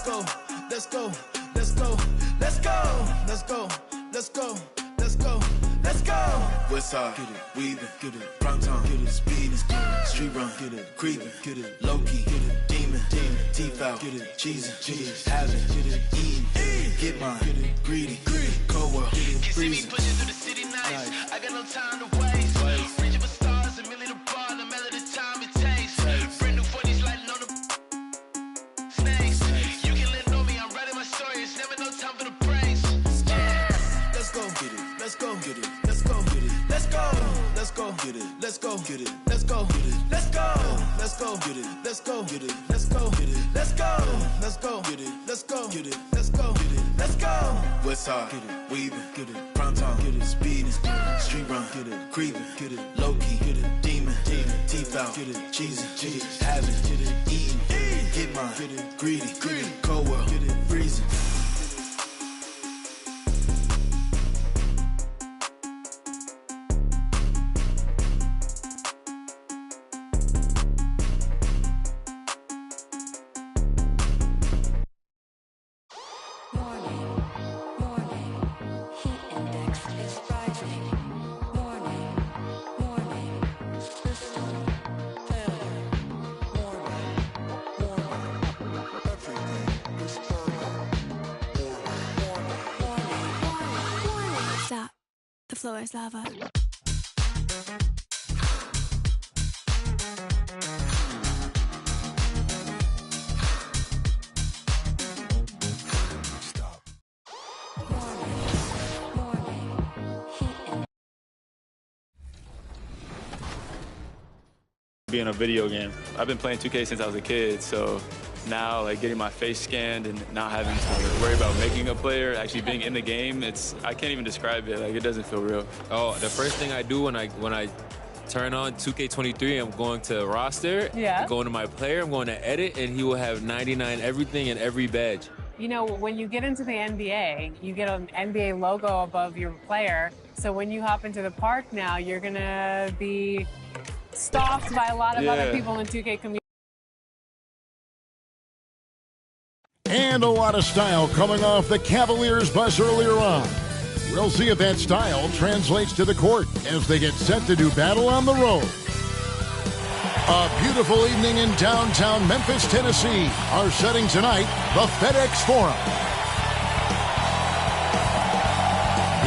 let's go, let's go, let's go, let's go, let's go, let's go, let's go, let's go. Westside, get it, weaving, get it, prime time, get it, speed, street run, get it, creeping, get it, low key, get it, demon, teeth out, get it, cheesing, having, get it, eating, get mine, get it, greedy, cold world, get it, freezing. You see me pushing through the city nights, I got no time to waste. Reaching for stars, a million apart, no matter the time it takes. Brand new 40s lighting on the snakes. You can let know me, I'm writing my story, it's never no time for the praise. Let's go, get it, let's go, get it, let's go, get it, let's go, let's go, get it, let's go, get it, let's go, get it, let's go, let's go, get it, let's go, get it, let's go, get it, let's go, let's go, get it, let's go, get it, let's go, get it, let's go. Westside, get it, weaving, get it, prime time, get it, speeding, street run, get it, creeping, get it, low key, get it, demon, teeth out, get it, cheesing, having, get it, eating, get mine, get it, greedy, cold world, get it, freezing. The floor is lava. Being a video game. I've been playing 2K since I was a kid, so now like getting my face scanned and not having to worry about making a player, actually being in the game, I can't even describe it. Like, it doesn't feel real. Oh, the first thing I do when I turn on 2K23, I'm going to roster, going to my player, I'm going to edit, and he will have 99 everything and every badge. You know, when you get into the NBA, you get an NBA logo above your player. So when you hop into the park now, you're going to be stalked by a lot of other people in 2K community. And a lot of style coming off the Cavaliers bus earlier on. We'll see if that style translates to the court as they get set to do battle on the road. A beautiful evening in downtown Memphis, Tennessee. Our setting tonight, the FedEx Forum.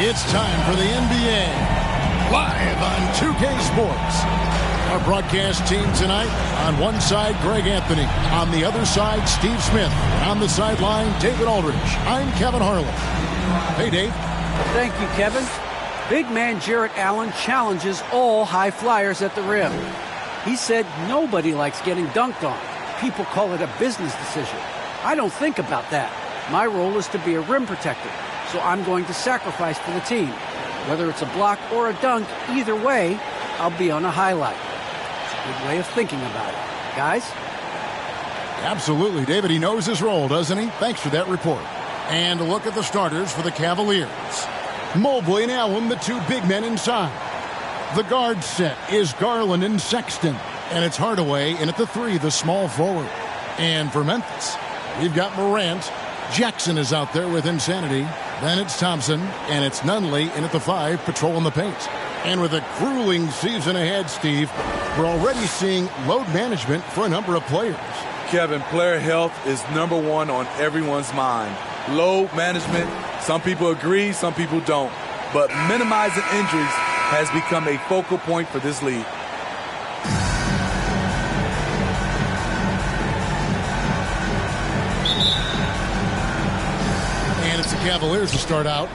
It's time for the NBA, live on 2K Sports. Our broadcast team tonight, on one side, Greg Anthony. On the other side, Steve Smith. And on the sideline, David Aldridge. I'm Kevin Harlan. Hey, Dave. Thank you, Kevin. Big man Jarrett Allen challenges all high flyers at the rim. He said nobody likes getting dunked on. People call it a business decision. I don't think about that. My role is to be a rim protector, so I'm going to sacrifice for the team. Whether it's a block or a dunk, either way, I'll be on a highlight. Good way of thinking about it. Guys? Absolutely, David. He knows his role, doesn't he? Thanks for that report. And a look at the starters for the Cavaliers. Mobley and Allen, the two big men inside. The guard set is Garland and Sexton. And it's Hardaway in at the 3, the small forward. And for Memphis, we've got Morant. Jackson is out there with insanity. Then it's Thompson, and it's Nunley in at the 5, patrolling the paint. And with a grueling season ahead, Steve, we're already seeing load management for a number of players. Kevin, player health is number one on everyone's mind. Load management, some people agree, some people don't. But minimizing injuries has become a focal point for this league. And it's the Cavaliers to start out.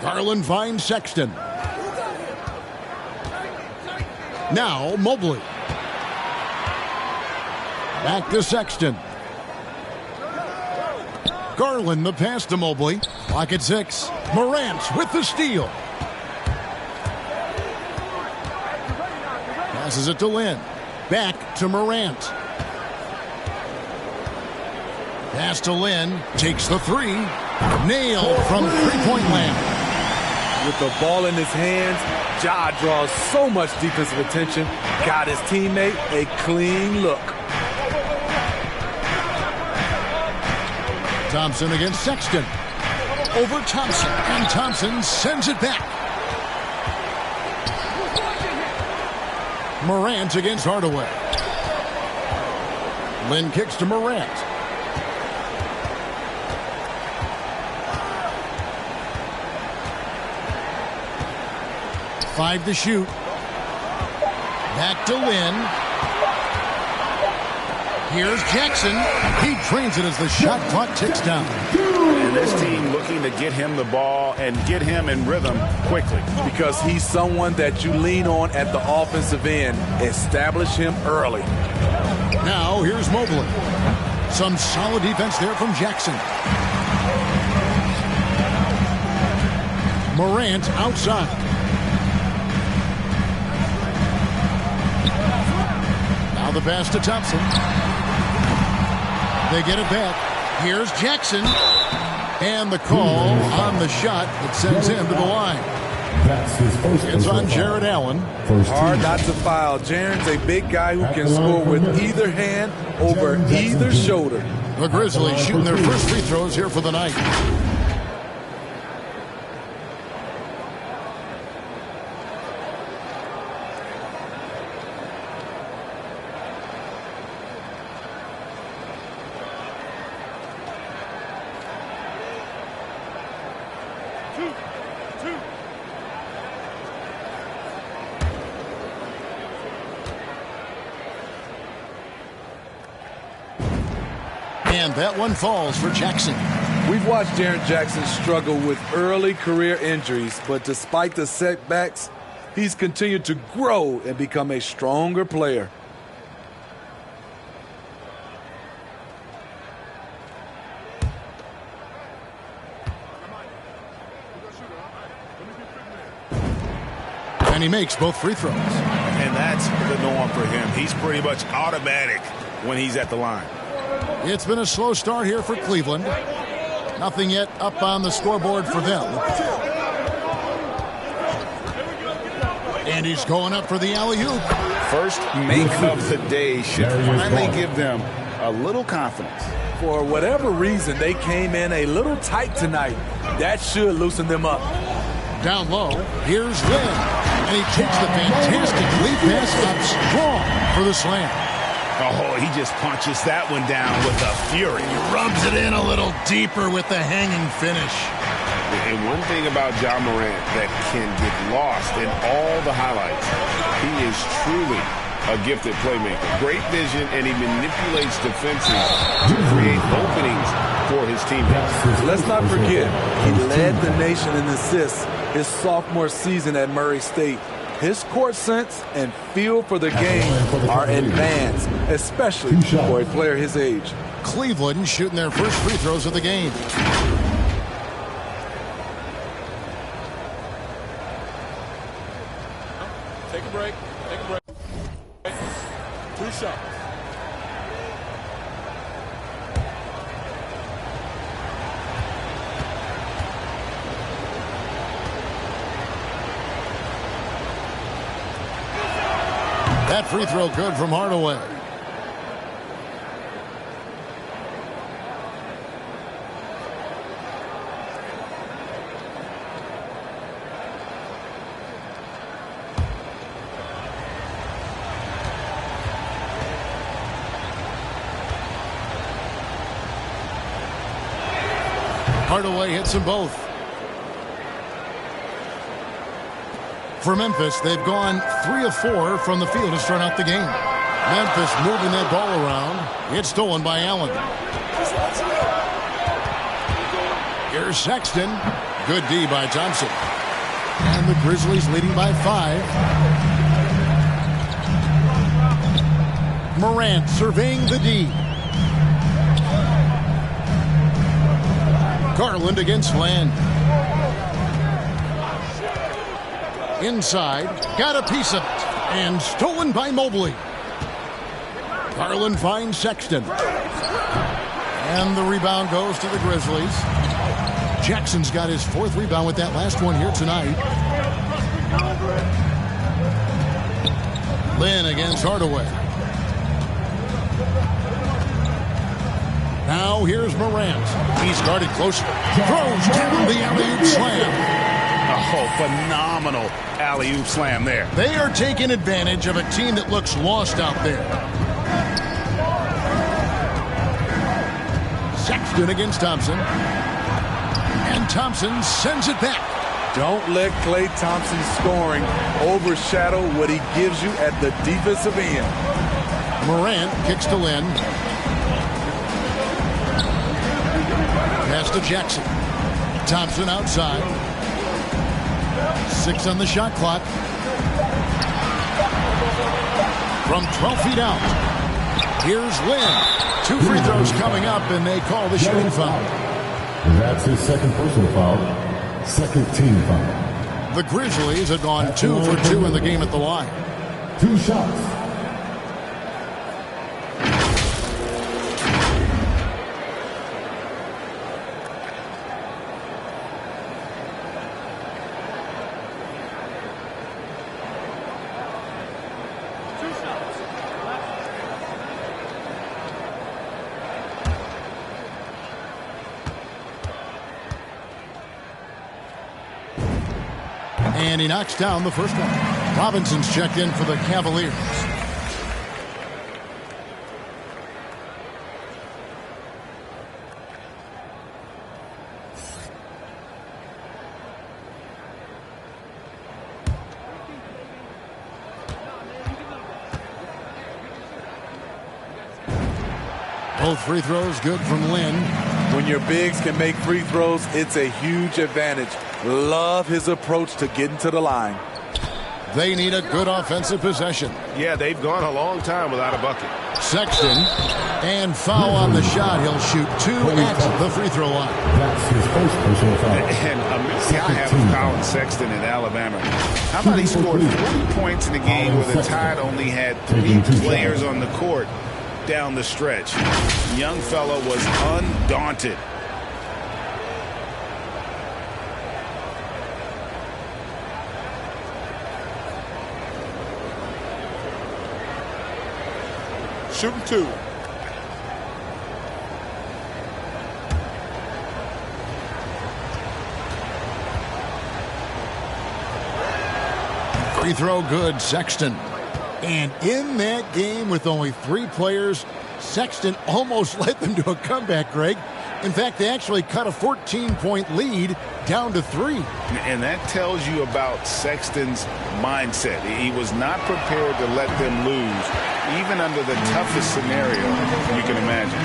Garland finds Sexton. Now Mobley. Back to Sexton. Garland the pass to Mobley. Clock at 6. Morant with the steal. Passes it to Lynn. Back to Morant. Pass to Lynn. Takes the 3. Nailed from three-point land. With the ball in his hands, Ja draws so much defensive attention. Got his teammate a clean look. Thompson against Sexton. Over Thompson, and Thompson sends it back. Morant against Hardaway. Lynn kicks to Morant. Five to shoot. Back to Lynn. Here's Jackson. He drains it as the shot clock ticks down. And this team looking to get him the ball and get him in rhythm quickly. Because he's someone that you lean on at the offensive end. Establish him early. Now here's Mobley. Some solid defense there from Jackson. Morant outside. Now the pass to Thompson. They get it back. Here's Jackson. And the call on the shot that sends him to the line. It's on Jared Allen. Hard not to foul. Jaren's a big guy who can score with either hand over either shoulder. The Grizzlies shooting their first free throws here for the night. And that one falls for Jackson. We've watched Jaren Jackson struggle with early career injuries, but despite the setbacks, he's continued to grow and become a stronger player. And he makes both free throws. And that's the norm for him. He's pretty much automatic when he's at the line. It's been a slow start here for Cleveland. Nothing yet up on the scoreboard for them. And he's going up for the alley-oop. First make of the day should finally give them a little confidence. For whatever reason, they came in a little tight tonight. That should loosen them up. Down low, here's Lynn. And he takes the fantastic lead pass up strong for the slam. Oh, he just punches that one down with a fury. He rubs it in a little deeper with the hanging finish. And one thing about Ja Morant that can get lost in all the highlights, he is truly a gifted playmaker. Great vision, and he manipulates defenses to create openings for his teammates. Let's not forget, he led the nation in assists his sophomore season at Murray State. His court sense and feel for the game are advanced, especially for a player his age. Cleveland shooting their first free throws of the game. Take a break. Take a break. 2 shots. That free throw good from Hardaway. Hardaway hits them both. For Memphis, they've gone 3 of 4 from the field to start out the game. Memphis moving that ball around. It's stolen by Allen. Here's Sexton. Good D by Thompson. And the Grizzlies leading by 5. Morant surveying the D. Garland against Land. Inside, got a piece of it, and stolen by Mobley. Garland finds Sexton. And the rebound goes to the Grizzlies. Jackson's got his 4th rebound with that last one here tonight. Lynn against Hardaway. Now here's Morant. He's guarded closely. Throws down the alley-oop slam. Oh, phenomenal alley-oop slam there. They are taking advantage of a team that looks lost out there. Sexton against Thompson. And Thompson sends it back. Don't let Klay Thompson's scoring overshadow what he gives you at the defensive end. Morant kicks to Lin. Pass to Jackson. Thompson outside. 6 on the shot clock. From 12 feet out. Here's Lin. 2 free throws coming up, and they call the shooting foul. That's his second personal foul. Second team foul. The Grizzlies have gone 2 for 2 in the game at the line. 2 shots. And he knocks down the first one. Robinson's checked in for the Cavaliers. Both free throws good from Lin. When your bigs can make free throws, it's a huge advantage. Love his approach to getting to the line. They need a good offensive possession. Yeah, they've gone a long time without a bucket. Sexton, and foul on the shot. He'll shoot 2 at the free throw line. That's his first personal foul. And a guy having Colin Sexton in Alabama. How about he scored 40 points in a game where the Tide only had 3 players on the court down the stretch. Young fella was undaunted. Shooting 2. Free throw good, Sexton. And in that game with only 3 players, Sexton almost led them to a comeback, Greg. In fact, they actually cut a 14-point lead down to 3. And that tells you about Sexton's mindset. He was not prepared to let them lose, even under the toughest scenario you can imagine.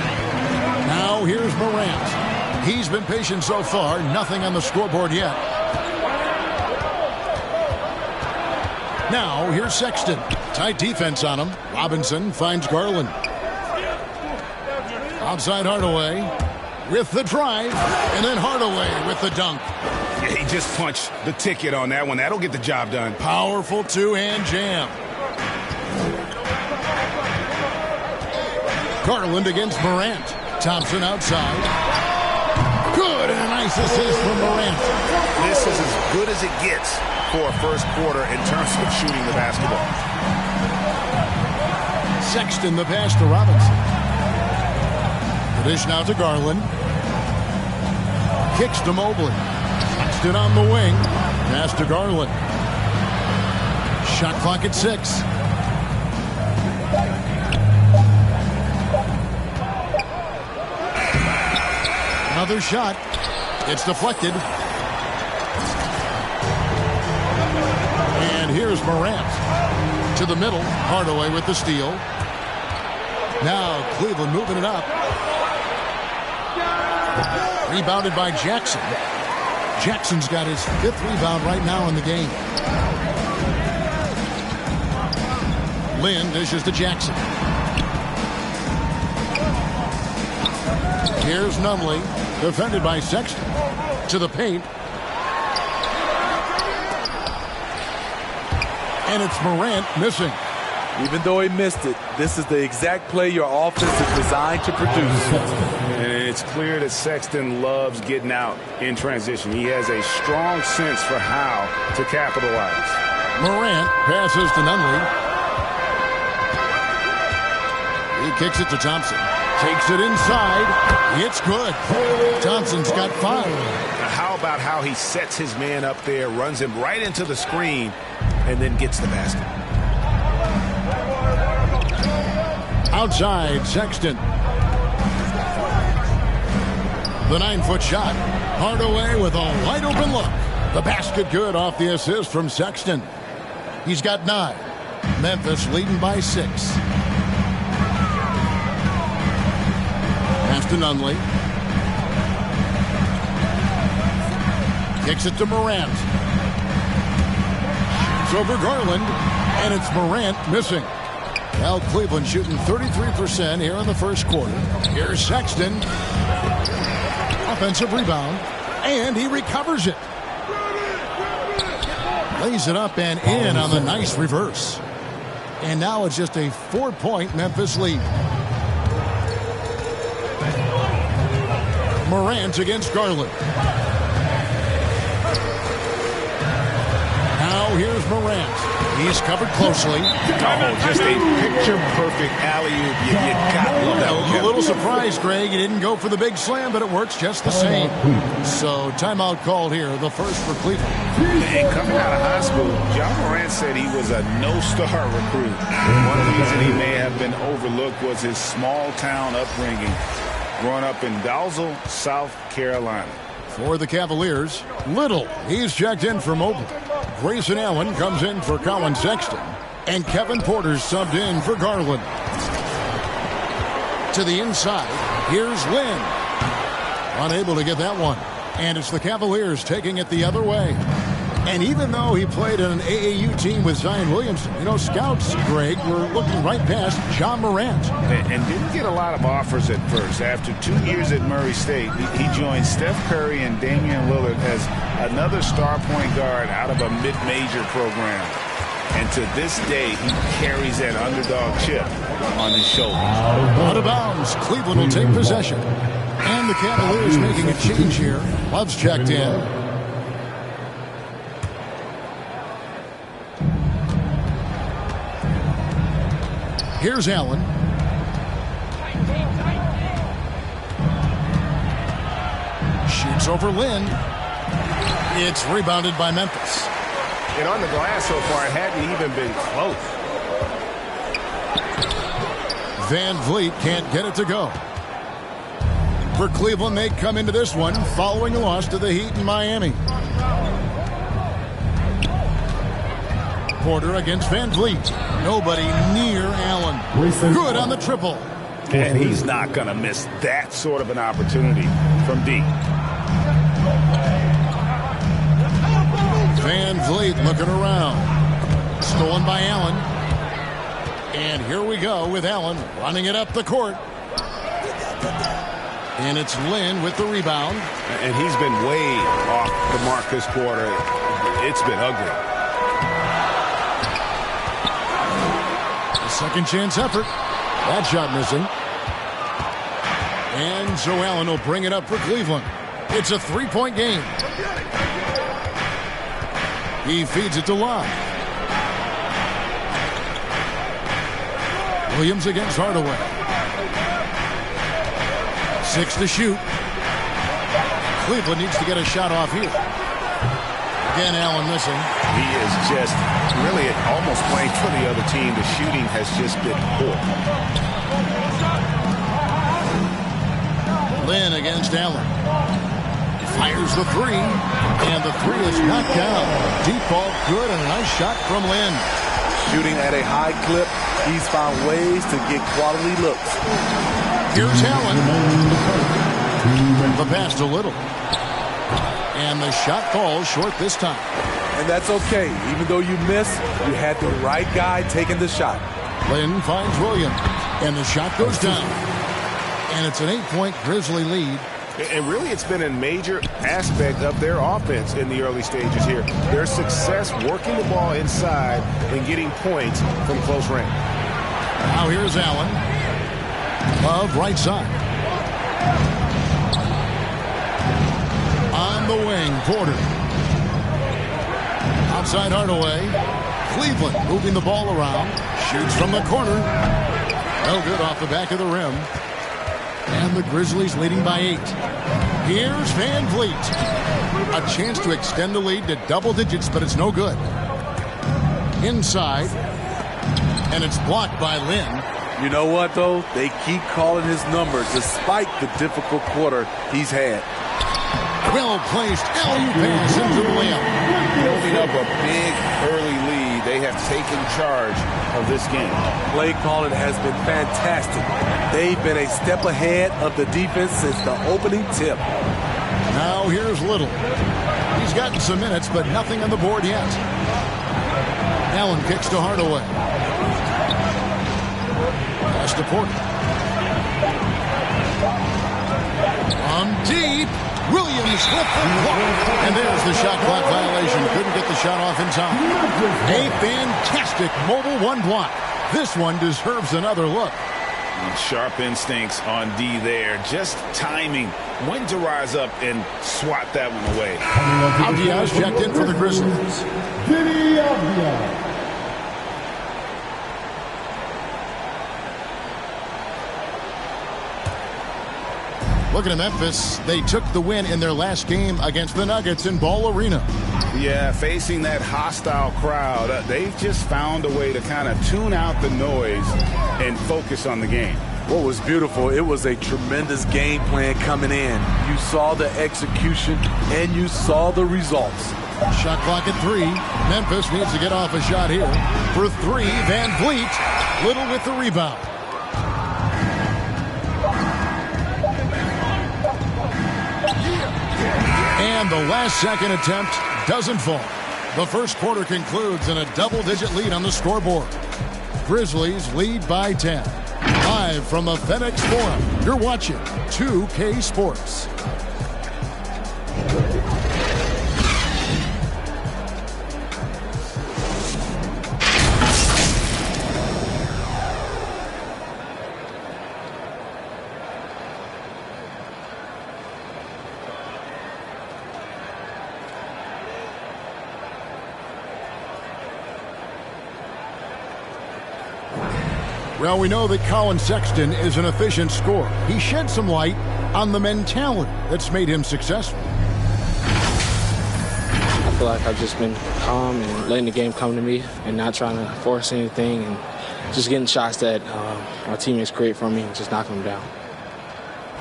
Now here's Morant. He's been patient so far. Nothing on the scoreboard yet. Now here's Sexton. Tight defense on him. Robinson finds Garland. Outside Hardaway with the drive, and then Hardaway with the dunk. Yeah, he just punched the ticket on that one. That'll get the job done. Powerful 2-hand jam. Garland against Morant. Thompson outside. Good, and a nice assist from Morant. This is as good as it gets for a first quarter in terms of shooting the basketball. Sexton the pass to Robinson. Dish now to Garland. Kicks to Mobley. Sexton on the wing. Pass to Garland. Shot clock at 6. Another shot. It's deflected. And here's Morant. To the middle. Hardaway with the steal. Now Cleveland moving it up. Rebounded by Jackson. Jackson's got his 5th rebound right now in the game. Lin dishes to Jackson. Here's Nunley, defended by Sexton. To the paint. And it's Morant missing. Even though he missed it, this is the exact play your offense is designed to produce. And it's clear that Sexton loves getting out in transition. He has a strong sense for how to capitalize. Morant passes to Nunley. He kicks it to Thompson. Takes it inside. It's good. Thompson's got 5. Now how about how he sets his man up there, runs him right into the screen, and then gets the basket. Outside, Sexton. The 9-foot shot. Hardaway with a wide open look. The basket good off the assist from Sexton. He's got 9. Memphis leading by 6. Pass to Nunley. Kicks it to Morant. Shoots over Garland. And it's Morant missing. Now Cleveland shooting 33% here in the first quarter. Here's Sexton. Offensive rebound. And he recovers it. Lays it up and in on the nice reverse. And now it's just a 4-point Memphis lead. Morant against Garland. Now here's Morant. He's covered closely. Oh, just a picture-perfect alley-oop. You gotta love that one. A little surprised, Greg. He didn't go for the big slam, but it works just the same. So timeout called here, the first for Cleveland. And coming out of high school, John Morant said he was a no-star recruit. One reason he may have been overlooked was his small-town upbringing, growing up in Dalzell, South Carolina. For the Cavaliers, Little. He's checked in for Mobley. Grayson Allen comes in for Colin Sexton. And Kevin Porter's subbed in for Garland. To the inside, here's Lynn. Unable to get that one. And it's the Cavaliers taking it the other way. And even though he played in an AAU team with Zion Williamson, you know, scouts, Greg, were looking right past John Morant. And didn't get a lot of offers at first. After 2 years at Murray State, he joined Steph Curry and Damian Lillard as another star point guard out of a mid-major program. And to this day, he carries that underdog chip on his shoulders. Out of bounds. Cleveland will take possession. And the Cavaliers making a change here. Love's checked in. Here's Allen. Shoots over Lynn. It's rebounded by Memphis. And on the glass so far, it hadn't even been close. Van Vliet can't get it to go. For Cleveland, they come into this one following a loss to the Heat in Miami. Porter against Van Vliet. Nobody near Allen. Good on the triple. And he's not going to miss that sort of an opportunity from deep. Van Vliet looking around. Stolen by Allen. And here we go with Allen running it up the court. And it's Lynn with the rebound. And he's been way off the mark this quarter. It's been ugly. Second chance effort. That shot missing. And so Allen will bring it up for Cleveland. It's a 3-point game. He feeds it to Love. Williams against Hardaway. 6 to shoot. Cleveland needs to get a shot off here. Again, Allen missing. He is just really almost playing for the other team. The shooting has just been poor. Lynn against Allen. Fires the 3. And the 3 is knocked down. Deep ball good and a nice shot from Lynn. Shooting at a high clip, he's found ways to get quality looks. Here's Allen. The pass to Little. And the shot falls short this time. And that's okay. Even though you miss, you had the right guy taking the shot. Lynn finds Williams. And the shot goes down. And it's an 8-point Grizzly lead. And really, it's been a major aspect of their offense in the early stages here. Their success working the ball inside and getting points from close range. Now here's Allen. Love right side. On the wing, Porter. Outside Hardaway. Cleveland moving the ball around. Shoots from the corner. No good off the back of the rim. And the Grizzlies leading by 8. Here's Van Vliet. A chance to extend the lead to double digits, but it's no good. Inside. And it's blocked by Lynn. You know what, though? They keep calling his number despite the difficult quarter he's had. Well-placed alley pass into the layup. Building up a big early lead. They have taken charge of this game. Play calling has been fantastic. They've been a step ahead of the defense since the opening tip. Now here's Little. He's gotten some minutes, but nothing on the board yet. Allen kicks to Hardaway. Pass to Porter. On deep. Williams with the block. And there's the shot clock violation. Couldn't get the shot off in time. A fantastic mobile 1 block. This one deserves another look. Sharp instincts on D there. Just timing when to rise up and swat that one away. Avdia's checked in for the Grizzlies. Looking at Memphis, they took the win in their last game against the Nuggets in Ball Arena. Yeah, facing that hostile crowd, they've just found a way to kind of tune out the noise and focus on the game. What was beautiful, it was a tremendous game plan coming in. You saw the execution and you saw the results. Shot clock at 3. Memphis needs to get off a shot here. For 3, Van Vliet. Little with the rebound. And the last second attempt doesn't fall. The first quarter concludes in a double-digit lead on the scoreboard. Grizzlies lead by 10. Live from the FedEx Forum, you're watching 2K Sports. Well, we know that Colin Sexton is an efficient scorer. He shed some light on the mentality that's made him successful. I feel like I've just been calm and letting the game come to me and not trying to force anything and just getting shots that my teammates create for me and just knocking them down.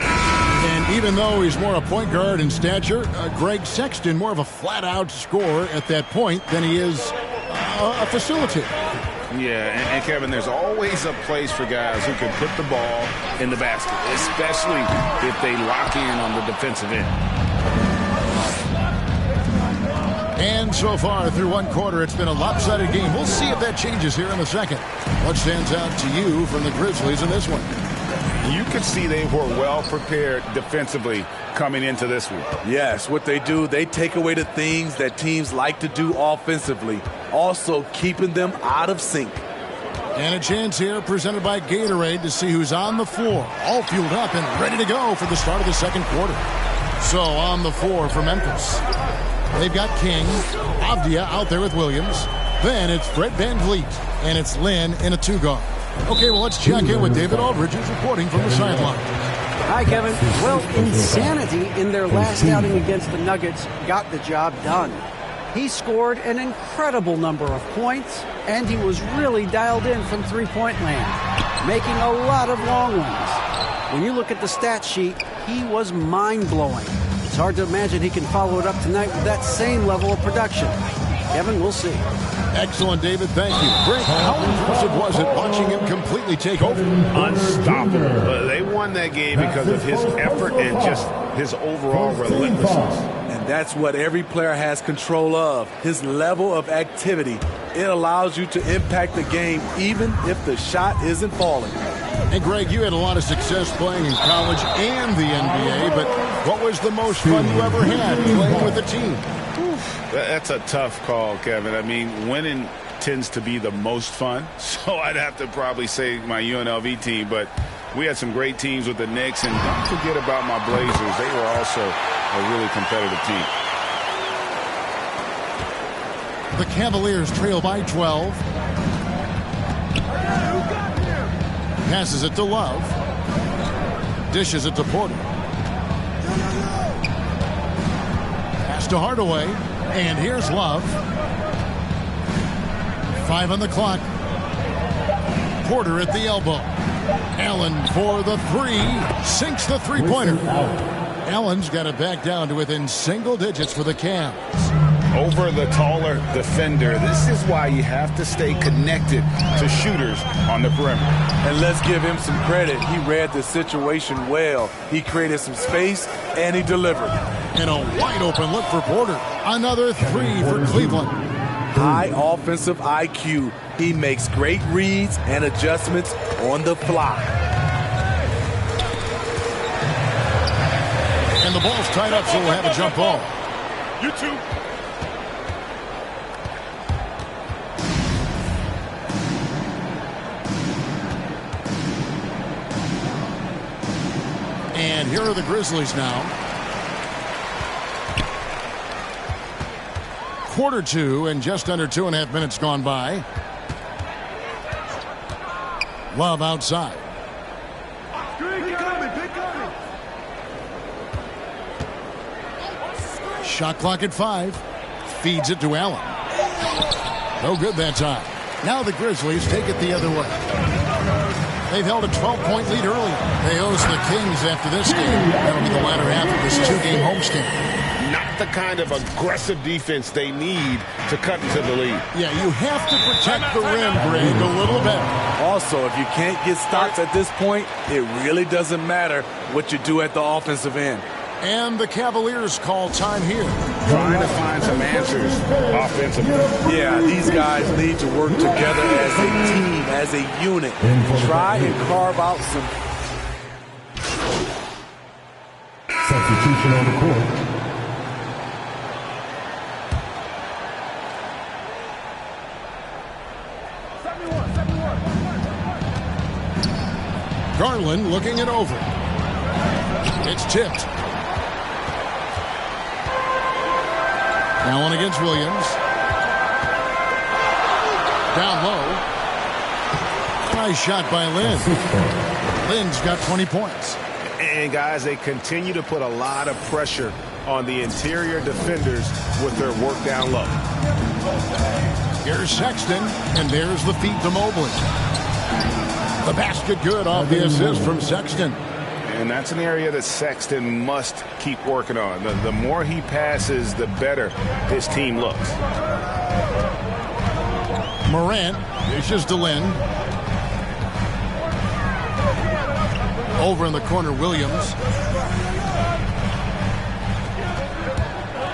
And even though he's more a point guard in stature, Greg Sexton more of a flat-out scorer at that point than he is a facilitator. Yeah, and Kevin, there's always a place for guys who can put the ball in the basket, especially if they lock in on the defensive end. And so far, through one quarter, it's been a lopsided game. We'll see if that changes here in the second. What stands out to you from the Grizzlies in this one? You could see they were well prepared defensively coming into this one. Yes, what they do, they take away the things that teams like to do offensively, also keeping them out of sync. And a chance here presented by Gatorade to see who's on the floor, all fueled up and ready to go for the start of the second quarter. So on the floor for Memphis, they've got King, Avdia out there with Williams. Then it's Fred Van Vliet, and it's Lynn in a 2-guard. Okay, well, let's check in with David Aldridge, who's reporting from the sideline. Hi, Kevin. Well, insanity in their last outing against the Nuggets got the job done. He scored an incredible number of points, and he was really dialed in from three-point land, making a lot of long ones. When you look at the stat sheet, he was mind-blowing. It's hard to imagine he can follow it up tonight with that same level of production. Kevin, we'll see. Excellent, David. Thank you. Greg, how impressive was it watching him completely take over? Unstoppable. They won that game because of his effort and just his overall relentlessness. And that's what every player has control of, his level of activity. It allows you to impact the game even if the shot isn't falling. And, Greg, you had a lot of success playing in college and the NBA, but what was the most fun you ever had playing with a team? That's a tough call, Kevin. I mean, winning tends to be the most fun, so I'd have to probably say my UNLV team, but we had some great teams with the Knicks, and don't forget about my Blazers. They were also a really competitive team. The Cavaliers trail by 12. Passes it to Love. Dishes it to Porter. Pass to Hardaway. And here's Love. 5 on the clock. Porter at the elbow. Allen for the three. Sinks the three-pointer. Allen's got it back down to within single digits for the Cavs. Over the taller defender. This is why you have to stay connected to shooters on the perimeter. And let's give him some credit. He read the situation well. He created some space, and he delivered. And a wide-open look for Porter. Another three for Cleveland. High offensive IQ. He makes great reads and adjustments on the fly. And the ball's tied up, so we'll have a jump ball. You too. And here are the Grizzlies now. Quarter two and just under 2.5 minutes gone by. Love outside. Shot clock at 5. Feeds it to Allen. No good that time. Now the Grizzlies take it the other way. They've held a 12-point lead earlier. They host the Kings after this game. That'll be the latter half of this 2-game homestand. Not the kind of aggressive defense they need to cut into the lead. Yeah, you have to protect the rim, Greg, a little better. Also, if you can't get stops at this point, it really doesn't matter what you do at the offensive end. And the Cavaliers call time here. Trying to find some answers offensively. Yeah, these guys need to work together as a team, as a unit. Try and carve out some. Substitution on the court. Garland looking it over. It's tipped. Allen against Williams. Down low. Nice shot by Lynn. Lynn's got 20 points. And, guys, they continue to put a lot of pressure on the interior defenders with their work down low. Here's Sexton, and there's the feed to Mobley. The basket good off the assist from Sexton. And that's an area that Sexton must keep working on. The more he passes, the better his team looks. Morant dishes to Lynn. Over in the corner, Williams.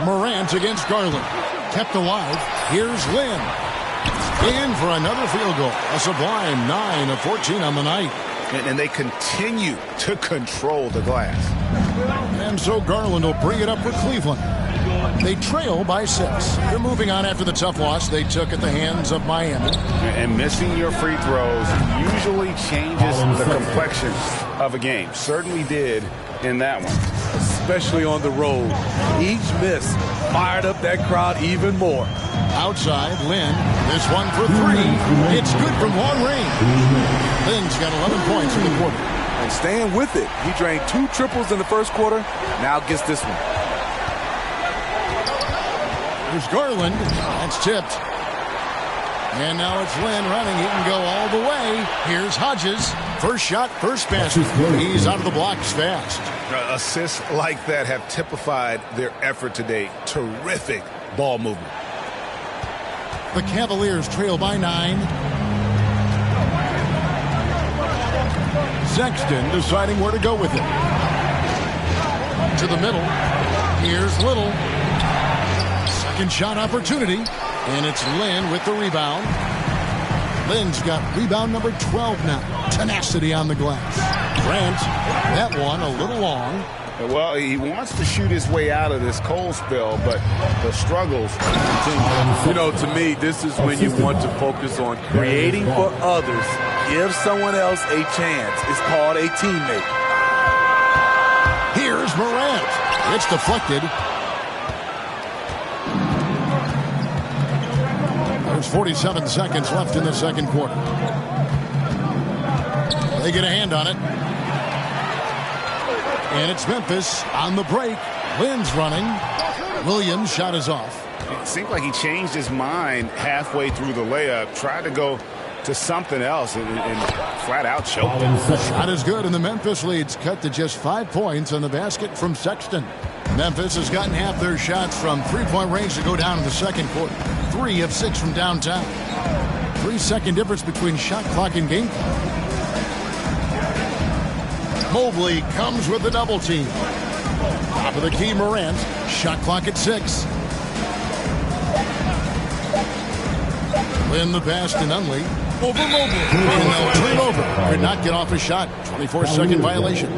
Morant against Garland. Kept alive. Here's Lynn. In for another field goal. A sublime 9 of 14 on the night. And they continue to control the glass. And so Garland will bring it up for Cleveland. They trail by 6. They're moving on after the tough loss they took at the hands of Miami. And missing your free throws usually changes the complexion of a game. Certainly did in that one. Especially on the road. Each miss fired up that crowd even more. Outside, Lynn. This one for 3. It's good from long range. Lynn's got 11 points in the quarter. And staying with it. He drained 2 triples in the first quarter. Now gets this one. There's Garland. That's tipped. And now it's Lynn running. He can go all the way. Here's Hodges. First shot, first basket. He's out of the blocks fast. Assists like that have typified their effort today. Terrific ball movement. The Cavaliers trail by 9. Sexton deciding where to go with it. To the middle. Here's Little. Second shot opportunity. And it's Lynn with the rebound. Lynn's got rebound number 12 now. Tenacity on the glass. Grant, that one a little long. Well, he wants to shoot his way out of this cold spell, but the struggles continue. You know, to me, this is when you want to focus on creating for others. Give someone else a chance. It's called a teammate. Here's Morant. It's deflected. There's 47 seconds left in the second quarter. They get a hand on it. And it's Memphis on the break. Lynn's running. Williams' shot is off. It seemed like he changed his mind halfway through the layup, tried to go to something else, and flat out choked him. Shot is good, and the Memphis lead's cut to just 5 points on the basket from Sexton. Memphis has gotten half their shots from three-point range to go down in the second quarter. 3 of 6 from downtown. 3-second difference between shot clock and game clock. Mobley comes with the double team. Top of the key, Morant. Shot clock at 6. Lynn the pass to Nunley. Over Mobley. And they'll turn it over. Could not get off a shot. 24-second violation.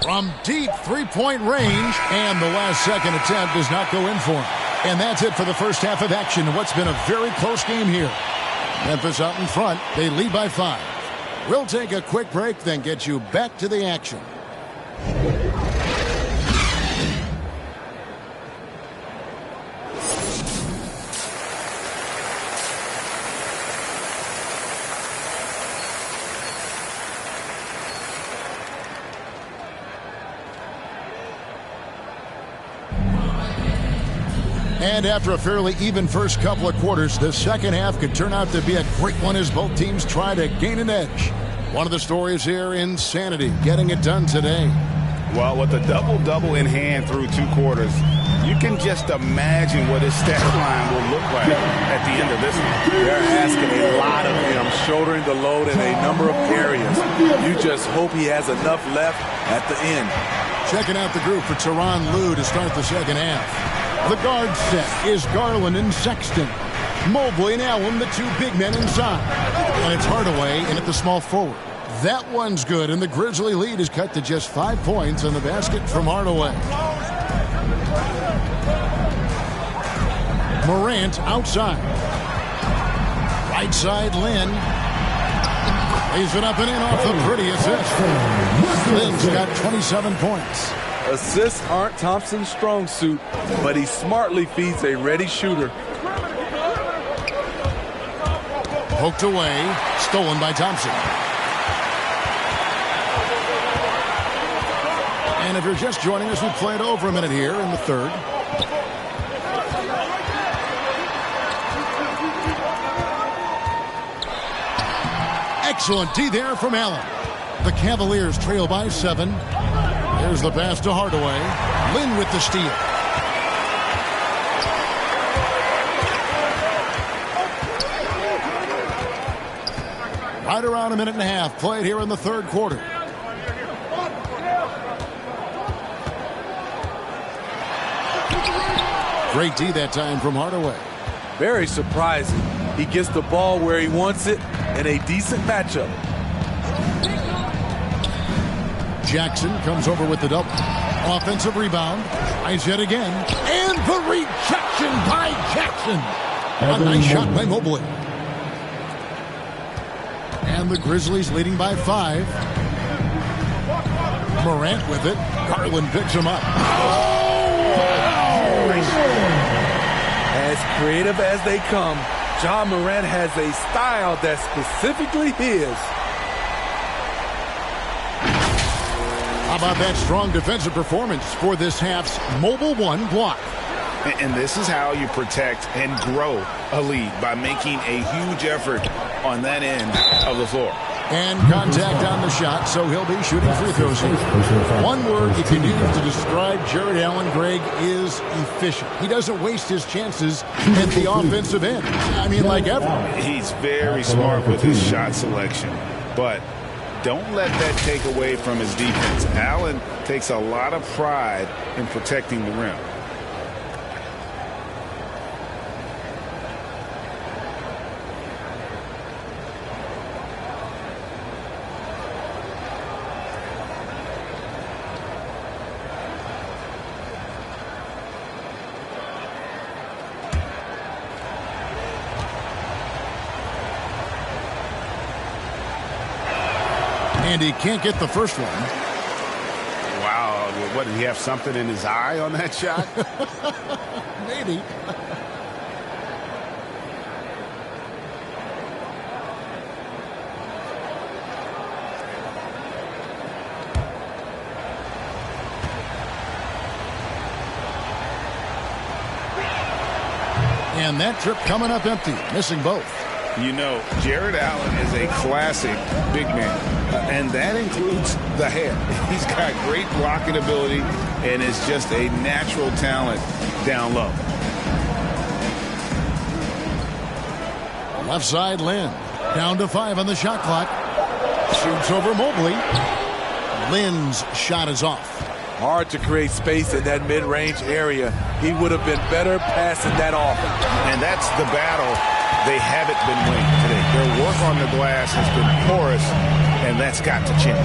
From deep three-point range, and the last second attempt does not go in for him. And that's it for the first half of action in what's been a very close game here. Memphis out in front. They lead by 5. We'll take a quick break, then get you back to the action. And after a fairly even first couple of quarters, the second half could turn out to be a great one as both teams try to gain an edge. One of the stories here, insanity, getting it done today. Well, with a double-double in hand through 2 quarters, you can just imagine what his stat line will look like at the end of this one. They're asking a lot of him, shouldering the load in a number of areas. You just hope he has enough left at the end. Checking out the group for Tyronn Lue to start the second half. The guard set is Garland and Sexton. Mobley and Allen, the 2 big men inside. And it's Hardaway in at the small forward. That one's good, and the Grizzly lead is cut to just 5 points on the basket from Hardaway. Morant outside. Right side, Lynn. Lays it up and in off the pretty assist. Lynn's got 27 points. Assists aren't Thompson's strong suit, but he smartly feeds a ready shooter. Poked away, stolen by Thompson. And if you're just joining us, we played over a minute here in the third. Excellent D there from Allen. The Cavaliers trail by 7. There's the pass to Hardaway. Lynn with the steal. Right around a minute and a half played here in the third quarter. Great D that time from Hardaway. Very surprising. He gets the ball where he wants it in a decent matchup. Jackson comes over with the double. Offensive rebound. Tries yet again. And the rejection by Jackson. A nice shot by Mobley. And the Grizzlies leading by 5. Morant with it. Garland picks him up. As creative as they come, Ja Morant has a style that's specifically his. How about that strong defensive performance for this half's Mobile 1 block? And this is how you protect and grow a lead, by making a huge effort on that end of the floor. And contact on the shot, so he'll be shooting free throws here. One word you can use to describe Jared Allen, Greg, is efficient. He doesn't waste his chances at the offensive end. I mean, like ever. He's very smart with his shot selection, but don't let that take away from his defense. Allen takes a lot of pride in protecting the rim. And he can't get the first one. Wow, What, did he have something in his eye on that shot? Maybe. And that trip coming up empty, missing both. You know, Jared Allen is a classic big man, and that includes the hair. He's got great blocking ability and is just a natural talent down low. Left side, Lynn. Down to 5 on the shot clock. Shoots over Mobley. Lynn's shot is off. Hard to create space in that mid-range area. He would have been better passing that off. And that's the battle they haven't been winning today. Their work on the glass has been porous, and that's got to change.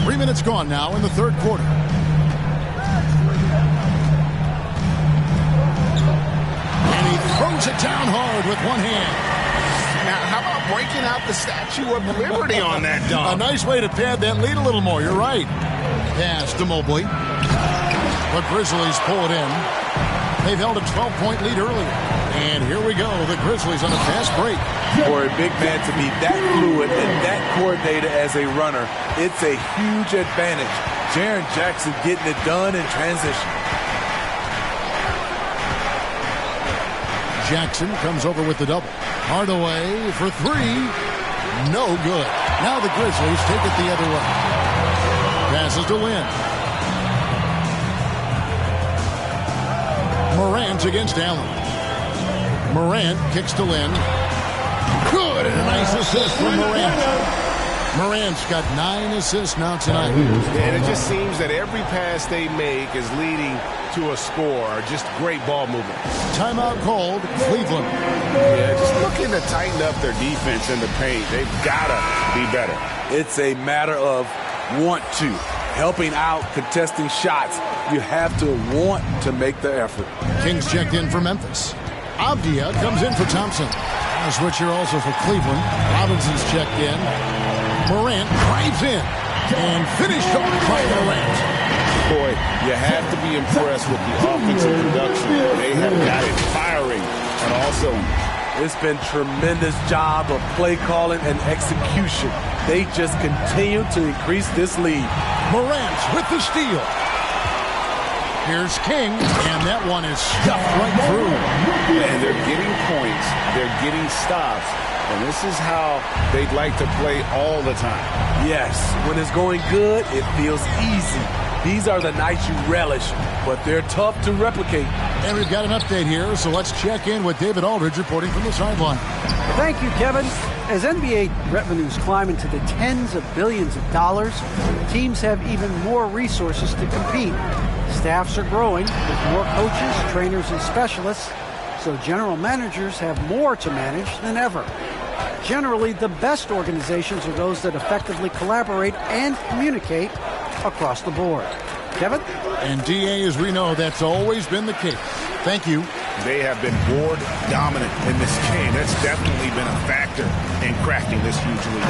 3 minutes gone now in the third quarter. And he throws it down hard with one hand. Now, how about breaking out the Statue of Liberty on that dunk? A nice way to pad that lead a little more. You're right. Pass to Mobley. The Grizzlies pull it in. They've held a 12-point lead earlier. And here we go. The Grizzlies on a fast break. For a big man to be that fluid and that coordinated as a runner, it's a huge advantage. Jaren Jackson getting it done in transition. Jackson comes over with the double. Hardaway for 3. No good. Now the Grizzlies take it the other way. Passes to Lynn. Morant against Allen. Morant kicks to Lynn. Good, and a nice assist from Morant. Morant's got 9 assists now tonight. And it just seems that every pass they make is leading to a score. Just great ball movement. Timeout called. Cleveland. Yeah, just looking to tighten up their defense in the paint. They've got to be better. It's a matter of want to. Helping out, contesting shots. You have to want to make the effort. Kings checked in for Memphis. Avdia comes in for Thompson. A switcher also for Cleveland. Robinson's checked in. Morant drives in and finished off by Morant. Boy, you have to be impressed with the offensive production. They have got it firing. And also, it's been tremendous job of play calling and execution. They just continue to increase this lead. Morant with the steal. Here's King, and that one is stuffed right through. And they're getting points. They're getting stops. And this is how they'd like to play all the time. Yes, when it's going good, it feels easy. These are the nights you relish, but they're tough to replicate. And we've got an update here, so let's check in with David Aldridge reporting from the sideline. Thank you, Kevin. As NBA revenues climb into the tens of billions of dollars, teams have even more resources to compete. Staffs are growing with more coaches, trainers, and specialists, so general managers have more to manage than ever. Generally, the best organizations are those that effectively collaborate and communicate across the board. Kevin? And DA, as we know, that's always been the case. Thank you. They have been board dominant in this game. That's definitely been a factor in cracking this huge lead.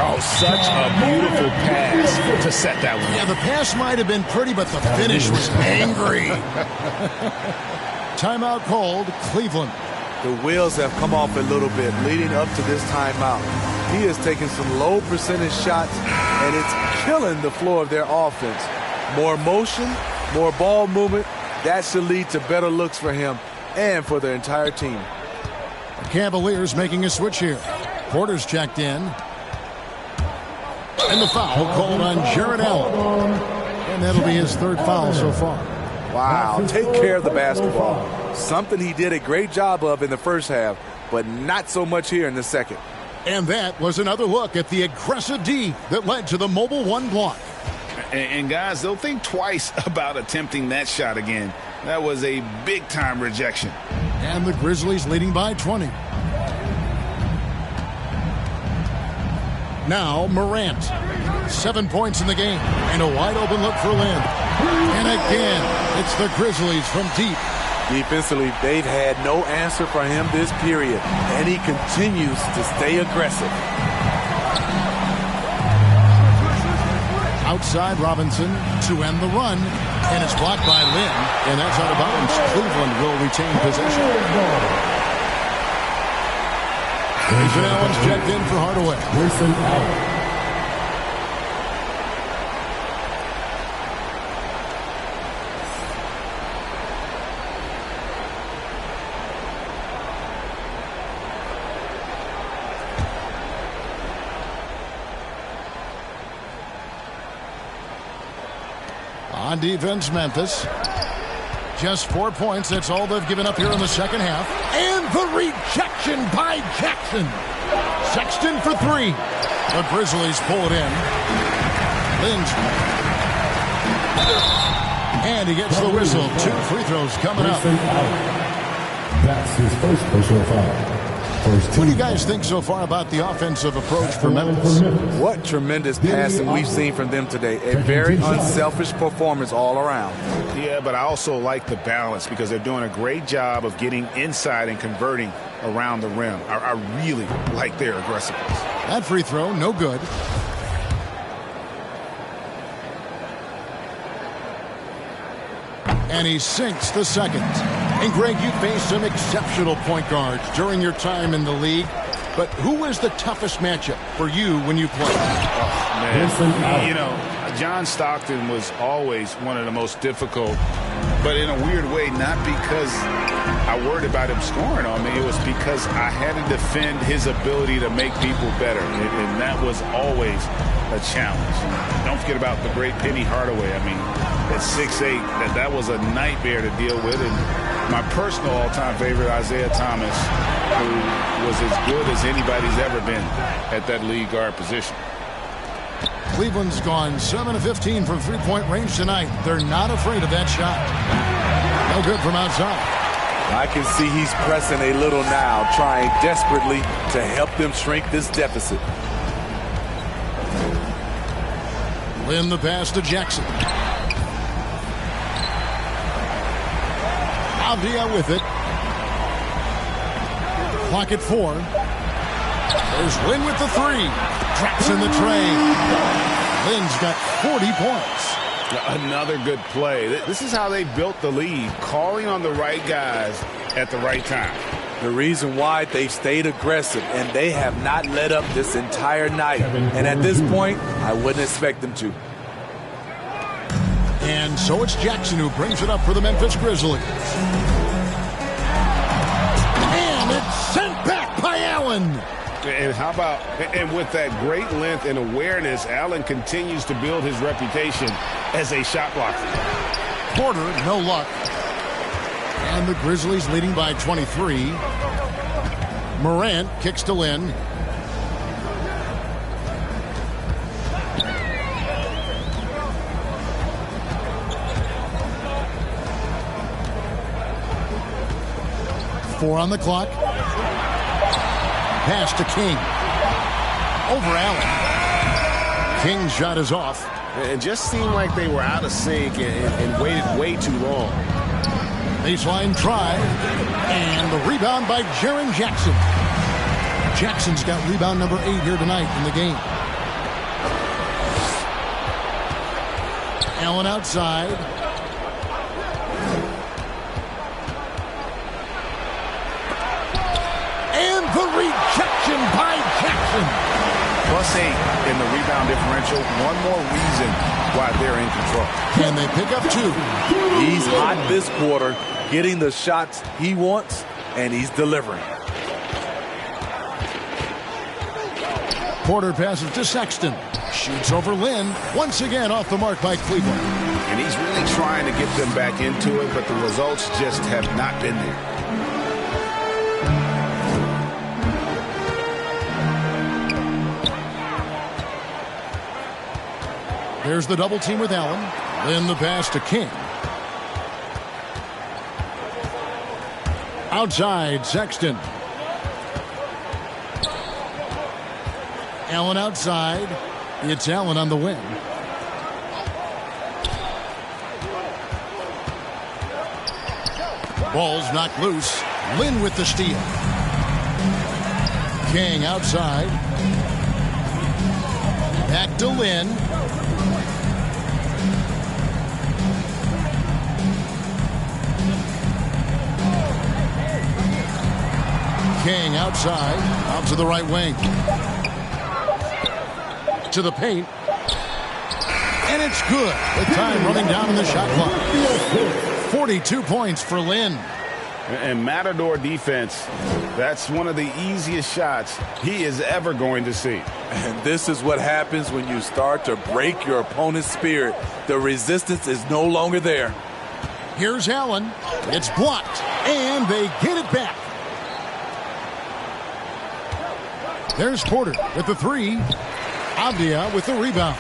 Oh, such a beautiful pass to set that one. Yeah, the pass might have been pretty, but the finish was angry. Timeout called, Cleveland. The wheels have come off a little bit leading up to this timeout. He is taking some low percentage shots, and it's killing the flow of their offense. More motion, more ball movement, that should lead to better looks for him and for the entire team. The Cavaliers making a switch here. Porter's checked in. And the foul called on Jared Allen. And that'll be his 3rd foul so far. Wow, take care of the basketball. Something he did a great job of in the first half, but not so much here in the second. And that was another look at the aggressive D that led to the Mobile One block. And guys, they'll think twice about attempting that shot again. That was a big-time rejection. And the Grizzlies leading by 20. Now Morant. 7 points in the game. And a wide-open look for Lynn. And again, it's the Grizzlies from deep. Defensively, they've had no answer for him this period, and he continues to stay aggressive. Outside Robinson to end the run. And it's blocked by Lynn. And that's out of bounds. Cleveland will retain possession. Grayson Allen's checked in for Hardaway. Grayson Allen. On defense, Memphis. Just 4 points. That's all they've given up here in the second half. And the rejection by Jackson. Sexton for 3. The Grizzlies pull it in. Lynn's. And he gets the whistle. 2 free throws coming up. That's his first personal foul. What do you guys think so far about the offensive approach for Memphis? What tremendous passing we've seen from them today. A very unselfish performance all around. Yeah, but I also like the balance because they're doing a great job of getting inside and converting around the rim. I really like their aggressiveness. That free throw, no good. And he sinks the second. And Greg, you faced some exceptional point guards during your time in the league. But who was the toughest matchup for you when you played? Oh, man. You know, John Stockton was always one of the most difficult, but in a weird way, not because I worried about him scoring on me. It was because I had to defend his ability to make people better, and that was always a challenge. And don't forget about the great Penny Hardaway. I mean, at 6'8", that was a nightmare to deal with. And my personal all-time favorite, Isaiah Thomas, who was as good as anybody's ever been at that lead guard position. Cleveland's gone 7 of 15 from three-point range tonight. They're not afraid of that shot. No good from outside. I can see he's pressing a little now, trying desperately to help them shrink this deficit. Lynn the pass to Jackson. Avdia with it. Clock at 4. There's Lynn with the 3. Traps in the tray. Lynn's got 40 points. Another good play. This is how they built the lead, calling on the right guys at the right time. The reason why they've stayed aggressive, and they have not let up this entire night. And at this point, I wouldn't expect them to. And so it's Jackson who brings it up for the Memphis Grizzlies. And it's sent back by Allen. And how about, and with that great length and awareness, Allen continues to build his reputation as a shot blocker. Porter, no luck. And the Grizzlies leading by 23. Morant kicks to Lynn. Four on the clock. Pass to King. Over Allen. King's shot is off. It just seemed like they were out of sync and waited way too long. Baseline try. And the rebound by Jaren Jackson. Jackson's got rebound number 8 here tonight in the game. Allen outside. And the rejection by Jackson. +8 in the rebound differential. One more reason why they're in control. And they pick up 2. He's hot this quarter, getting the shots he wants, and he's delivering. Porter passes to Sexton. Shoots over Lynn. Once again off the mark by Cleveland. And he's really trying to get them back into it, but the results just have not been there. There's the double team with Allen. Then the pass to King. Outside, Sexton. Allen outside. It's Allen on the wing. Ball's knocked loose. Lynn with the steal. King outside. Back to Lynn. King outside, out to the right wing. To the paint. And it's good. With time running down in the shot clock. 42 points for Lynn. And Matador defense, that's one of the easiest shots he is ever going to see. And this is what happens when you start to break your opponent's spirit. The resistance is no longer there. Here's Allen. It's blocked. And they get it back. There's Porter with the three. Avdia with the rebound.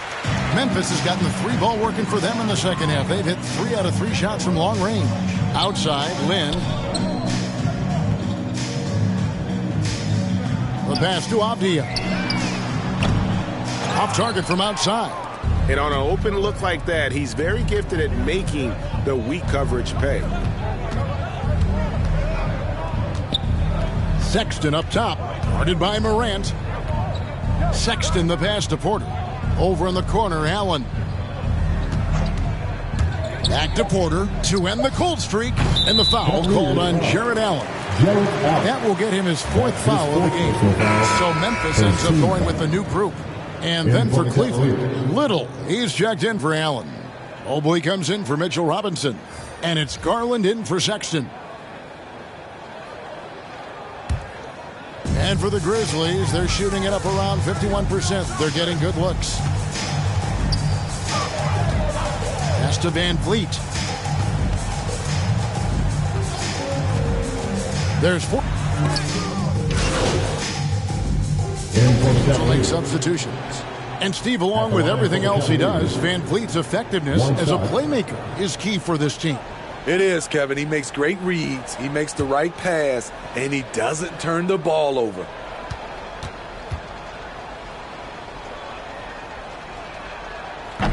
Memphis has gotten the three ball working for them in the second half. They've hit 3 out of 3 shots from long range. Outside, Lynn. The pass to Avdia. Off target from outside. And on an open look like that, he's very gifted at making the weak coverage pay. Sexton up top, guarded by Morant. Sexton the pass to Porter. Over in the corner, Allen. Back to Porter to end the cold streak. And the foul called on Jarrett Allen. That will get him his 4th foul of the game. So Memphis ends up going with the new group. And then for Cleveland, Little, he's checked in for Allen. Mobley comes in for Mitchell Robinson. And it's Garland in for Sexton. And for the Grizzlies, they're shooting it up around 51%. They're getting good looks. Pass to Van Vliet. There's 4. To make substitutions. And Steve, along with everything else he does, Van Vliet's effectiveness as a playmaker is key for this team. It is, Kevin. He makes great reads. He makes the right pass, and he doesn't turn the ball over.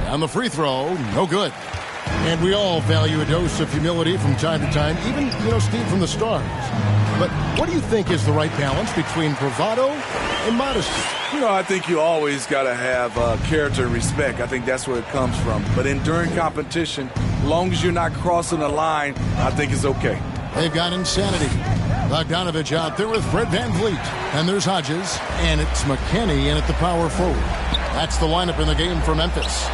On the free throw, no good. And we all value a dose of humility from time to time, even, Steve, from the stars. But what do you think is the right balance between bravado and modesty? I think you always got to have character and respect. I think that's where it comes from. But during competition, as long as you're not crossing the line, I think it's okay. They've got insanity. Bogdanovich out there with Fred Van Vliet. And there's Hodges. And it's McKinney in at the power forward. That's the lineup in the game for Memphis.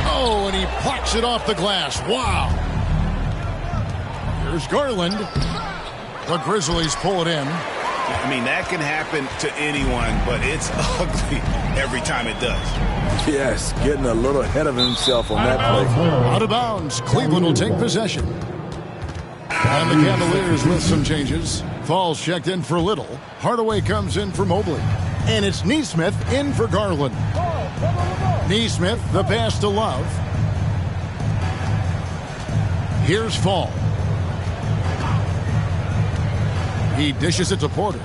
Oh, and he plucks it off the glass. Wow. Here's Garland. The Grizzlies pull it in. I mean, that can happen to anyone, but it's ugly every time it does. Yes, getting a little ahead of himself on that play. Out of bounds. Cleveland will take possession. And the Cavaliers with some changes. Falls checked in for Little. Hardaway comes in for Mobley. And it's Nesmith in for Garland. Nesmith, the pass to Love. Here's Fall. He dishes it to Porter.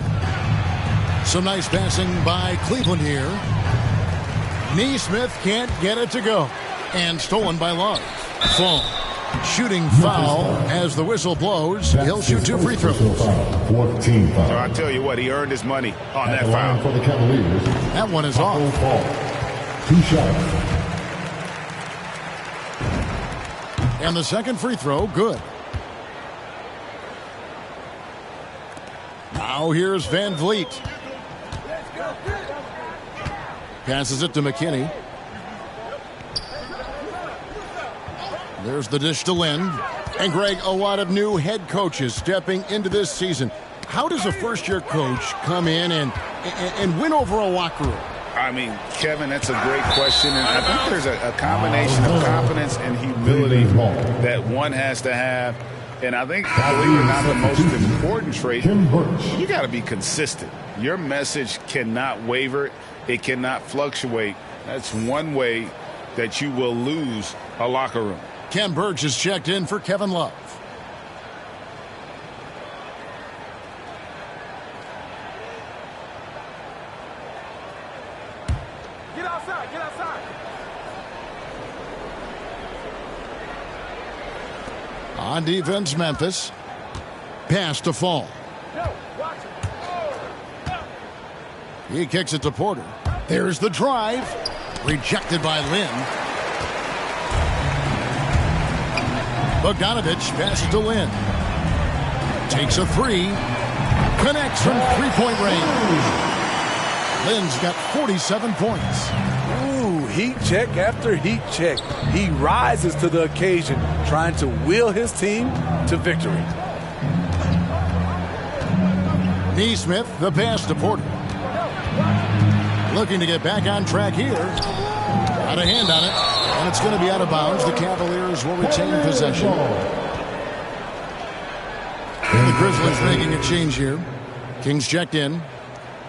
Some nice passing by Cleveland here. Nesmith can't get it to go. And stolen by Love. Fall. Shooting foul as the whistle blows. He'll shoot 2 free throws. 14 foul. So I tell you what, he earned his money on that foul. For the Cavaliers. That one is off. 2 shots. And the second free throw, good. Now here's Van Vliet. Passes it to McKinney. There's the dish to Lynn. And Greg, a lot of new head coaches stepping into this season. How does a first-year coach come in and win over a locker room? I mean, Kevin, that's a great question. And I think there's a combination of confidence and humility that one has to have. And I think, believe it or not, the most important trait, you got to be consistent. Your message cannot waver. It cannot fluctuate. That's one way that you will lose a locker room. Ken Burge is checked in for Kevin Love. Get outside, get outside. On defense, Memphis. Pass to Fall. He kicks it to Porter. There's the drive. Rejected by Lynn. Bogdanovich passes to Lynn. Takes a 3. Connects from three-point range. Lynn's got 47 points. Ooh, heat check after heat check. He rises to the occasion, trying to will his team to victory. Neesmith, the pass to Porter. Looking to get back on track here. Got a hand on it, and it's going to be out of bounds. The Cavaliers will retain possession. And the Grizzlies making a change here. Kings checked in.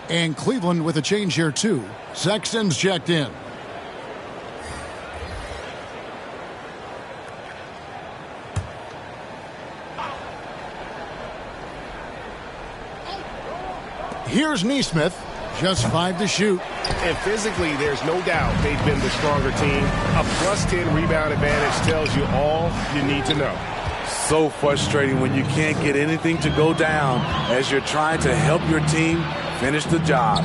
And Cleveland with a change here, too. Sexton's checked in. Here's Neesmith. Just 5 to shoot. And physically, there's no doubt they've been the stronger team. A +10 rebound advantage tells you all you need to know. So frustrating when you can't get anything to go down as you're trying to help your team finish the job.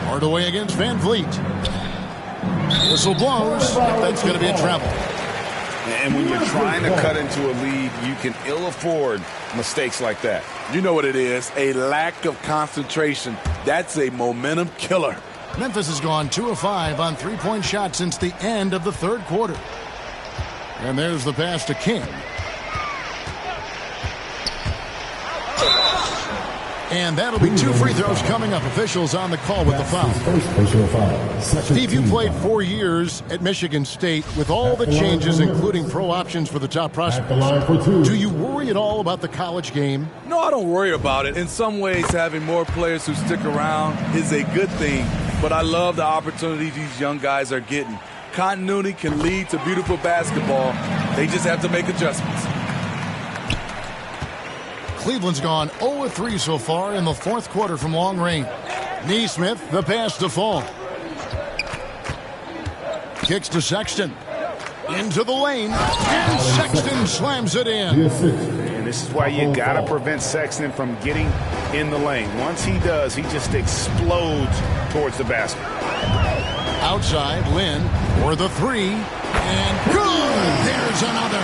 Hardaway against Van Vliet. Whistle blows. That's going to be a travel. And when you're trying to cut into a lead, you can ill afford mistakes like that. You know what it is, a lack of concentration. That's a momentum killer. Memphis has gone 2 of 5 on three-point shots since the end of the third quarter. And there's the pass to King. And that'll be 2 free throws coming up. Officials on the call with the foul. Steve, you played 4 years at Michigan State with all the changes, including pro options for the top prospects. Do you worry at all about the college game? No, I don't worry about it. In some ways, having more players who stick around is a good thing. But I love the opportunities these young guys are getting. Continuity can lead to beautiful basketball. They just have to make adjustments. Cleveland's gone 0 of 3 so far in the fourth quarter from long range. Neesmith, the pass to Fall. Kicks to Sexton. Into the lane. And Sexton slams it in. And this is why you got to prevent Sexton from getting in the lane. Once he does, he just explodes towards the basket. Outside, Lynn for the 3. And good! There's another.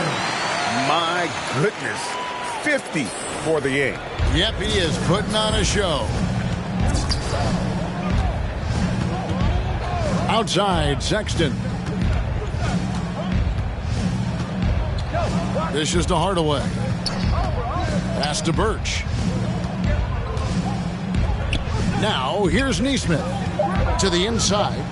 My goodness. 50 for the game. Yep, he is putting on a show. Outside, Sexton. This is to Hardaway. Pass to Birch. Now, here's Neesmith. To the inside.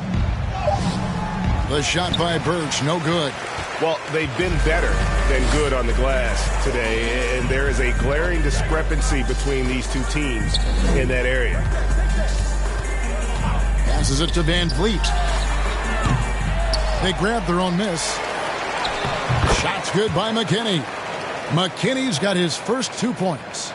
The shot by Birch, no good. Well, they've been better than good on the glass today, and there is a glaring discrepancy between these two teams in that area. Passes it to Van Vliet. They grab their own miss. Shot's good by McKinney. McKinney's got his first 2 points.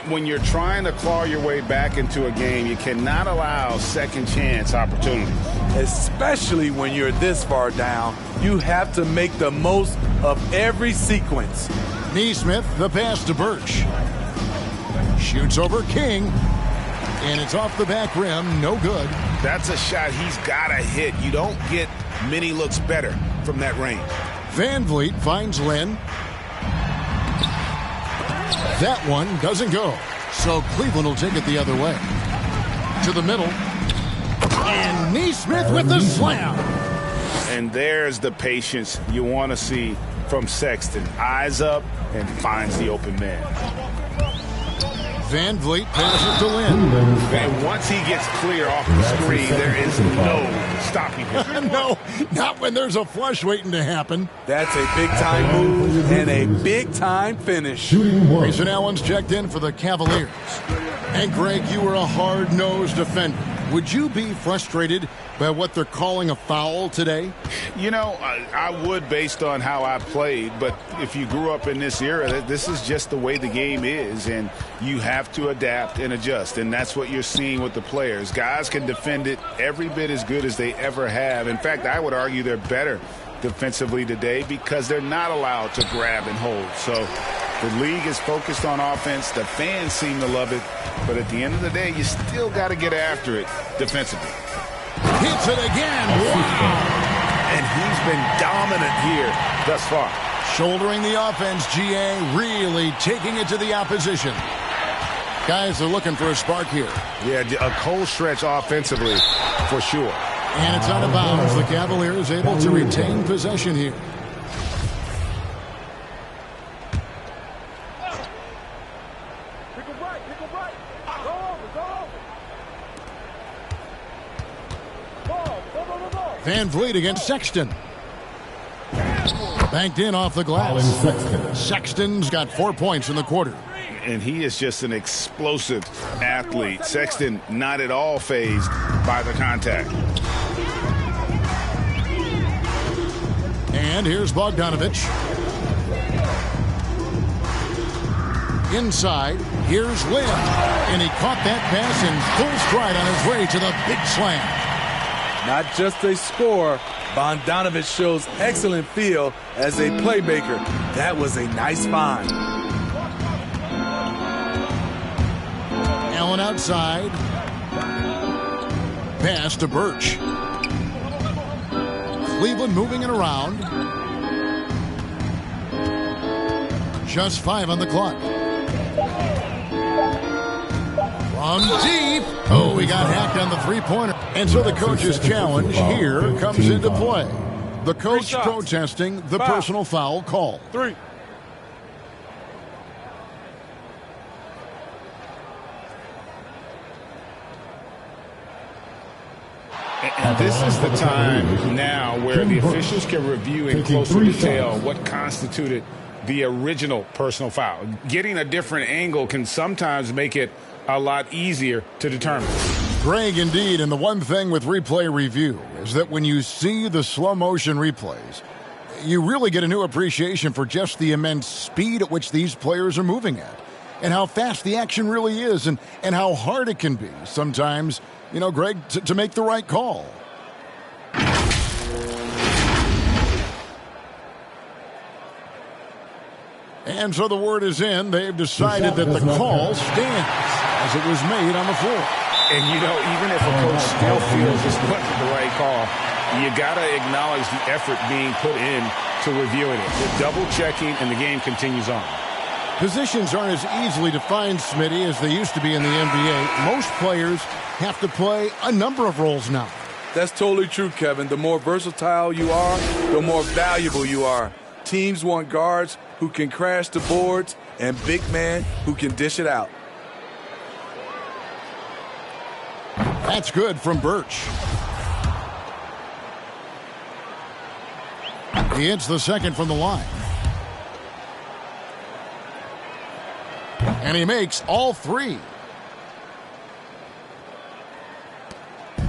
When you're trying to claw your way back into a game, you cannot allow second chance opportunities. Especially when you're this far down, you have to make the most of every sequence. Neesmith, the pass to Birch. Shoots over King. And it's off the back rim, no good. That's a shot he's got to hit. You don't get many looks better from that range. Van Vliet finds Lynn. That one doesn't go. So Cleveland will take it the other way. To the middle. And Neesmith with the slam. And there's the patience you want to see from Sexton. Eyes up and finds the open man. Van Vliet passes to Lynn. And once he gets clear off the screen, there is no stopping him. No, not when there's a flush waiting to happen. That's a big-time move and a big-time finish. Grayson Allen's checked in for the Cavaliers. And, Greg, you were a hard-nosed defender. Would you be frustrated by what they're calling a foul today? You know, I would based on how I played, but if you grew up in this era, this is just the way the game is, and you have to adapt and adjust, and that's what you're seeing with the players. Guys can defend it every bit as good as they ever have. In fact, I would argue they're better defensively today because they're not allowed to grab and hold. So the league is focused on offense. The fans seem to love it, but at the end of the day, you still got to get after it defensively. Hits it again. Wow. And he's been dominant here thus far. Shouldering the offense, GA really taking it to the opposition. Guys are looking for a spark here. Yeah, a cold stretch offensively for sure. And it's out of bounds. The Cavaliers able to retain possession here. Van Vliet against Sexton. Banked in off the glass. Sexton's got 4 points in the quarter. And he is just an explosive athlete. Sexton not at all fazed by the contact. And here's Bogdanovich. Inside, here's Lynn. And he caught that pass in full stride on his way to the big slam. Not just a scorer, Bogdanovich shows excellent feel as a playmaker. That was a nice find. Allen outside. Pass to Birch. Cleveland moving it around. Just 5 on the clock. From deep. Oh, we got hacked on the three-pointer. And so the coach's challenge here comes into play. The coach protesting the personal foul call. 3. And this is the time now where the officials can review in closer detail what constituted the original personal foul. Getting a different angle can sometimes make it a lot easier to determine. Greg, indeed, and the one thing with replay review is that when you see the slow motion replays, you really get a new appreciation for just the immense speed at which these players are moving at and how fast the action really is and how hard it can be sometimes, you know, Greg, to make the right call. And so the word is in. They've decided that the call stands as it was made on the floor. And, you know, even if a coach still feels this wasn't the right call, you got to acknowledge the effort being put in to reviewing it. The double-checking, and the game continues on. Positions aren't as easily defined, Smitty, as they used to be in the NBA. Most players have to play a number of roles now. That's totally true, Kevin. The more versatile you are, the more valuable you are. Teams want guards who can crash the boards and big men who can dish it out. That's good from Birch. He hits the second from the line. And he makes all 3.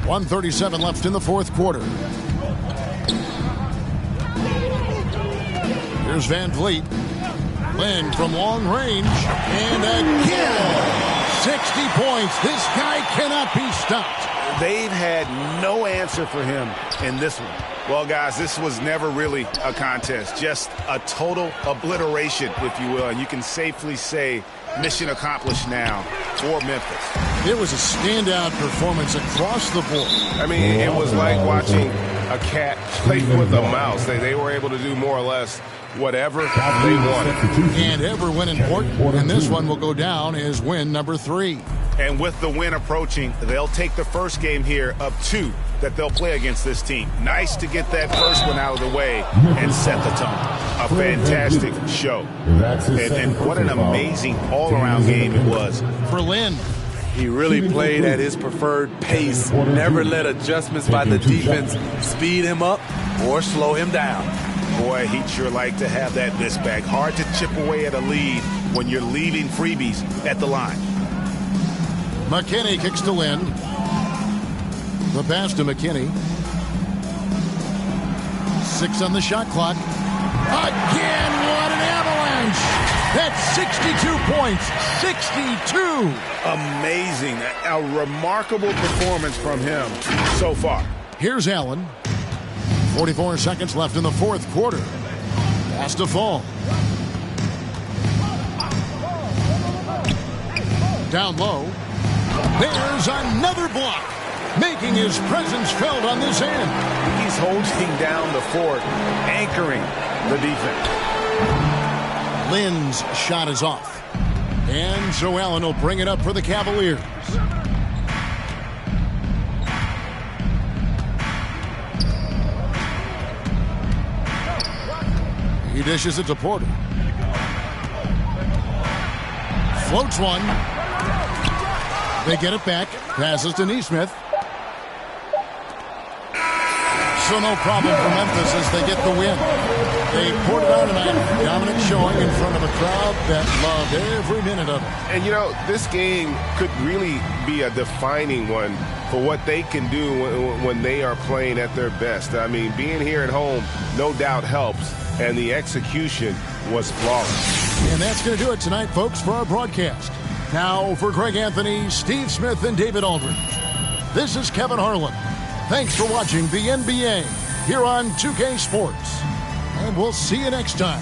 1:37 left in the fourth quarter. Here's Van Vliet. Lynn from long range. And again, 60 points. This guy cannot be stopped. They've had no answer for him in this one. Well, guys, this was never really a contest. Just a total obliteration, if you will. And you can safely say mission accomplished now for Memphis. It was a standout performance across the board. I mean, it was like watching a cat play with a mouse. They were able to do more or less whatever they wanted. And every win important, and this one will go down as win number 3. And with the win approaching, they'll take the first game here of 2 that they'll play against this team. Nice to get that first one out of the way and set the tone. A fantastic show. And what an amazing all-around game it was. For Lynn. He really played at his preferred pace. Never let adjustments by the defense speed him up or slow him down. Boy, he'd sure like to have that miss back. Hard to chip away at a lead when you're leaving freebies at the line. McKinney kicks to Lynn. The pass to McKinney. 6 on the shot clock. Again, what an avalanche! That's 62 points. 62! Amazing. A remarkable performance from him so far. Here's Allen. 44 seconds left in the fourth quarter. Pass to Fall. Down low. There's another block, making his presence felt on this end. He's holding down the fort, anchoring the defense. Lynn's shot is off. And Joe Allen will bring it up for the Cavaliers. He dishes it to Porter. Floats one. They get it back. Passes to Nesmith. So no problem for Memphis as they get the win. They poured it on tonight. Dominant showing in front of a crowd that loved every minute of it. And, you know, this game could really be a defining one for what they can do when they are playing at their best. I mean, being here at home no doubt helps, and the execution was flawless. And that's going to do it tonight, folks, for our broadcast. Now, for Greg Anthony, Steve Smith, and David Aldridge, this is Kevin Harlan. Thanks for watching the NBA here on 2K Sports. And we'll see you next time.